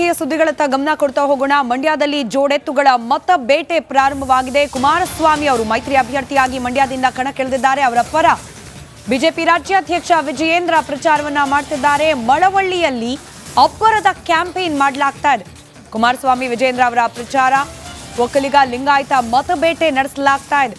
ರಾಜಕೀಯ ಸುದ್ದಿಗಳತ್ತ ಗಮನ ಕೊಡ್ತಾ ಹೋಗೋಣ. ಮಂಡ್ಯದಲ್ಲಿ ಜೋಡೆತ್ತುಗಳ ಮತ ಬೇಟೆ ಪ್ರಾರಂಭವಾಗಿದೆ. ಕುಮಾರಸ್ವಾಮಿ ಅವರು ಮೈತ್ರಿ ಅಭ್ಯರ್ಥಿಯಾಗಿ ಮಂಡ್ಯದಿಂದ ಕಣಕ್ಕಿಳಿದಿದ್ದಾರೆ. ಅವರ ಪರ ಬಿಜೆಪಿ ರಾಜ್ಯಾಧ್ಯಕ್ಷ ವಿಜಯೇಂದ್ರ ಪ್ರಚಾರವನ್ನ ಮಾಡ್ತಿದ್ದಾರೆ. ಮಳವಳ್ಳಿಯಲ್ಲಿ ಅಬ್ಬರದ ಕ್ಯಾಂಪೇನ್ ಮಾಡಲಾಗ್ತಾ ಇದೆ. ಕುಮಾರಸ್ವಾಮಿ ವಿಜಯೇಂದ್ರ ಅವರ ಪ್ರಚಾರ, ಒಕ್ಕಲಿಗ ಲಿಂಗಾಯತ ಮತ ಬೇಟೆ ನಡೆಸಲಾಗ್ತಾ ಇದೆ.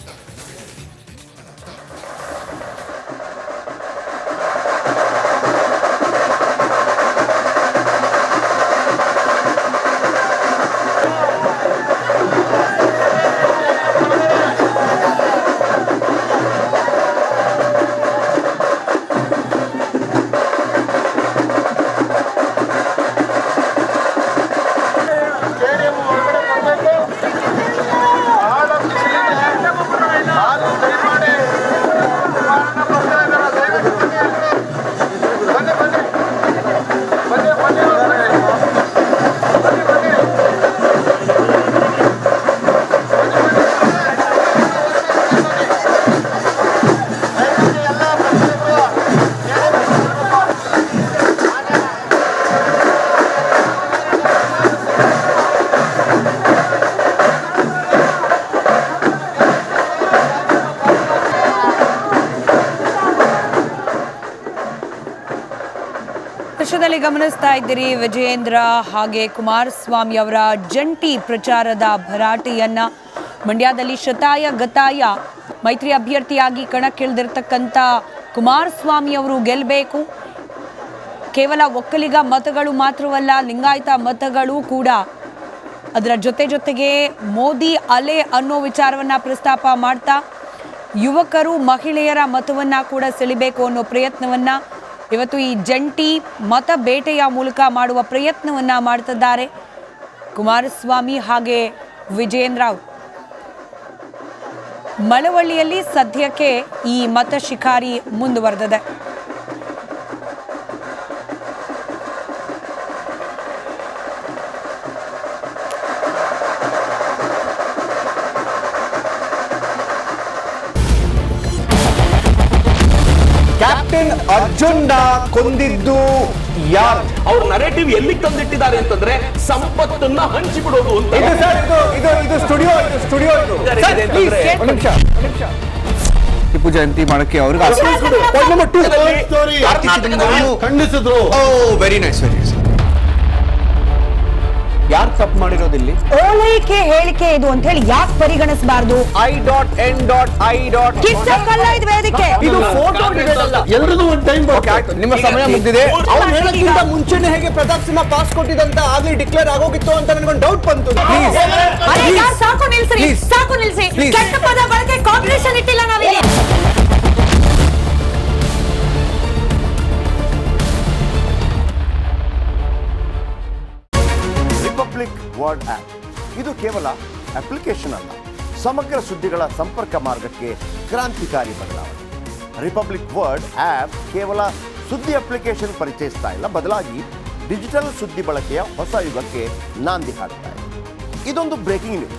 ದೃಶ್ಯದಲ್ಲಿ ಗಮನಿಸ್ತಾ ಇದ್ದೀರಿ ವಿಜಯೇಂದ್ರ ಹಾಗೆ ಕುಮಾರಸ್ವಾಮಿ ಅವರ ಜಂಟಿ ಪ್ರಚಾರದ ಭರಾಟೆಯನ್ನ. ಮಂಡ್ಯದಲ್ಲಿ ಶತಾಯ ಗತಾಯ ಮೈತ್ರಿ ಅಭ್ಯರ್ಥಿಯಾಗಿ ಕಣಕ್ಕಿಳಿದಿರ್ತಕ್ಕಂಥ ಕುಮಾರಸ್ವಾಮಿ ಅವರು ಗೆಲ್ಲಬೇಕು. ಕೇವಲ ಒಕ್ಕಲಿಗ ಮತಗಳು ಮಾತ್ರವಲ್ಲ, ಲಿಂಗಾಯತ ಮತಗಳು ಕೂಡ ಅದರ ಜೊತೆಗೆ ಮೋದಿ ಅಲೆ ಅನ್ನೋ ವಿಚಾರವನ್ನ ಪ್ರಸ್ತಾಪ ಮಾಡ್ತಾ ಯುವಕರು ಮಹಿಳೆಯರ ಮತವನ್ನ ಕೂಡ ಸೆಳಿಬೇಕು ಅನ್ನೋ ಪ್ರಯತ್ನವನ್ನ ಇವತ್ತು ಈ ಜಂಟಿ ಮತ ಬೇಟೆಯ ಮೂಲಕ ಮಾಡುವ ಪ್ರಯತ್ನವನ್ನ ಮಾಡ್ತಿದ್ದಾರೆ ಕುಮಾರಸ್ವಾಮಿ ಹಾಗೆ ವಿಜಯೇಂದ್ರ ಅವರು. ಮಳವಳ್ಳಿಯಲ್ಲಿ ಸದ್ಯಕ್ಕೆ ಈ ಮತ ಶಿಕಾರಿ ಮುಂದುವರೆದಿದೆ. ಕ್ಯಾಪ್ಟನ್ ಅರ್ಜುನ್ನ ಕೊಂದಿದ್ದು ಯಾರು? ಅವ್ರ ನರೇಟಿವ್ ಎಲ್ಲಿ ತಂದಿಟ್ಟಿದ್ದಾರೆ ಅಂತಂದ್ರೆ ಸಂಪತ್ತನ್ನ ಹಂಚಿಬಿಡೋದು ಅಂತ. ಇದು ಸ್ಟುಡಿಯೋ ಟಿಪ್ಪು ಜಯಂತಿ ಮಾಡಕ್ಕೆ ಅವ್ರಿಗೆ ಖಂಡಿಸಿದ್ರು. Very nice. ಯಾರು ತಪ್ಪು ಮಾಡಿರೋದಿಲ್ಲಿ? ಓಲೈಕೆ ಹೇಳಿಕೆ ಇದು ಅಂತ ಹೇಳಿ ಯಾಕೆ ಪರಿಗಣಿಸಬಾರದು? ಇದು ಫೋಟೋ ಎಲ್ರಿಗೂ ಒಂದು ಟೈಮ್ ನಿಮ್ಮ ಸಮಯ ಮುಗಿದಿದೆ. ಅವ್ರು ಹೇಳಕ್ಕಿಂತ ಮುಂಚೆನೆ ಹೇಗೆ ಪ್ರತಾಪ್ ಸಿಂಹ ಪಾಸ್ ಕೊಟ್ಟಿದಂತ ಆಗ್ಲಿ ಡಿಕ್ಲೇರ್ ಆಗೋಗಿತ್ತು ಅಂತ ನನಗೊಂದು ಡೌಟ್ ಬಂತು. ಸಾಕು ನಿಲ್ಸಿ. ಕೆಟ್ಟ ಪದ ಬಳಕೆ ಕಾಂಪಿಟೇಷನ್ ಇಟ್ಟಿಲ್ಲ ನಾವಿಲ್ಲಿ. ರಿಪಬ್ಲಿಕ್ ವರ್ಡ್ ಆಪ್ ಇದು ಕೇವಲ ಅಪ್ಲಿಕೇಶನ್ ಅಲ್ಲ, ಸಮಗ್ರ ಸುದ್ದಿಗಳ ಸಂಪರ್ಕ ಮಾರ್ಗಕ್ಕೆ ಕ್ರಾಂತಿಕಾರಿ ಬದಲಾವಣೆ. ರಿಪಬ್ಲಿಕ್ ವರ್ಡ್ ಆಪ್ ಕೇವಲ ಸುದ್ದಿ ಅಪ್ಲಿಕೇಶನ್ ಪರಿಚಯಿಸ್ತಾ ಇಲ್ಲ, ಬದಲಾಗಿ ಡಿಜಿಟಲ್ ಸುದ್ದಿ ಬಳಕೆಯ ಹೊಸ ಯುಗಕ್ಕೆ ನಾಂದಿ ಹಾಡ್ತಾ ಇದೆ. ಇದೊಂದು ಬ್ರೇಕಿಂಗ್ ನ್ಯೂಸ್,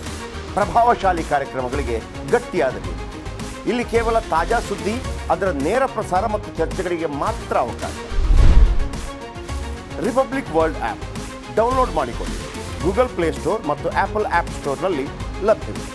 ಪ್ರಭಾವಶಾಲಿ ಕಾರ್ಯಕ್ರಮಗಳಿಗೆ ಗಟ್ಟಿಯಾದ ವೇದಿಕೆ. ಇಲ್ಲಿ ಕೇವಲ ತಾಜಾ ಸುದ್ದಿ, ಅದರ ನೇರ ಪ್ರಸಾರ ಮತ್ತು ಚರ್ಚೆಗಳಿಗೆ ಮಾತ್ರ ಅವಕಾಶ. ರಿಪಬ್ಲಿಕ್ ವರ್ಲ್ಡ್ ಆಪ್ ಡೌನ್ಲೋಡ್ ಮಾಡಿಕೊಳ್ಳಿ. ಗೂಗಲ್ ಪ್ಲೇ ಸ್ಟೋರ್ ಮತ್ತು ಆಪಲ್ ಆಪ್ ಸ್ಟೋರ್ನಲ್ಲಿ ಲಭ್ಯವಿದೆ.